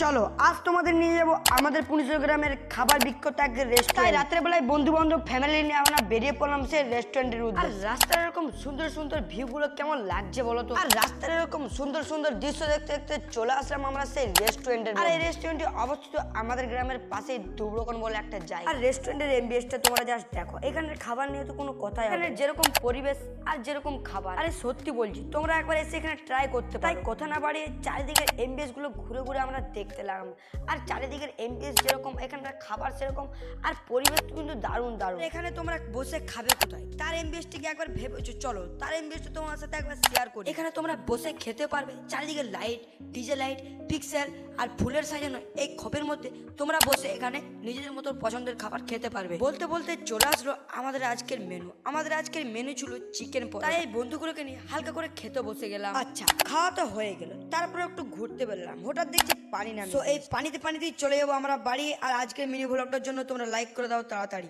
চলো আজ তোমাদের নিয়ে যাবো আমাদের পুনিশর গ্রামের খাবার বিখ্যাত এক রেস্টুরেন্ট। রাত্রে বেলায় বন্ধু বান্ধব ফ্যামিলি নিয়ে আমরা বেরিয়ে পড়লাম সেই রেস্টুরেন্টের উদ্দেশ্যে। আর রাস্তার এরকম সুন্দর সুন্দর ভিউ গুলো কেমন লাগছে বলো তো। আর রাস্তার এরকম সুন্দর সুন্দর দৃশ্য দেখতে দেখতে চলে আসলাম আমরা সেই রেস্টুরেন্টের। আর এই রেস্টুরেন্টটি অবস্থিত আমাদের গ্রামের পাশেই দুবরকন বলে একটা জায়গা। আর রেস্টুরেন্টের এমবিএসটা তোমরা জাস্ট দেখো, এখানের খাবার নিয়ে তো কোনো কথাই হবে না। এখানে যেরকম পরিবেশ আর যেরকম খাবার, আরে সত্যি বলছি তোমরা একবার এসে এখানে ট্রাই করতে পারো। তাই কথা না বাড়িয়ে চারিদিকের এমবিএস গুলো ঘুরে ঘুরে আমরা দেখতে লাগলাম। আর চারিদিকের এমবিএস যেরকম, এখানকার খাবার সেরকম, আর পরিবেশ কিন্তু দারুণ দারুণ। এখানে তোমরা বসে খাবে কোথায়, তার এমবিএসটিকে একবার ভেবেছো, চলো তার এমবিএসটা তোমার সাথে একবার শেয়ার করি। এখানে তোমরা বসে খেতে পারবে, চারিদিকে লাইট, ডিজে লাইট, পিক্সেল আর ফুলের সাজানো এই খপের মধ্যে তোমরা বসে এখানে নিজেদের মতো পছন্দের খাবার খেতে পারবে। বলতে বলতে চলে আসলো আমাদের আজকের মেনু। আমাদের আজকের মেনু ছিল চিকেন পকোড়া। তাই এই বন্ধুগুলোকে নিয়ে হালকা করে খেতে বসে গেলাম। আচ্ছা, খাওয়া তো হয়ে গেল, তারপরে একটু ঘুরতে বেরলাম। হঠাৎ দেখছি পানি নামে, তো এই পানিতেই চলে যাবো আমরা বাড়ি। আর আজকের মিনি ভ্লগটার জন্য তোমরা লাইক করে দাও তাড়াতাড়ি।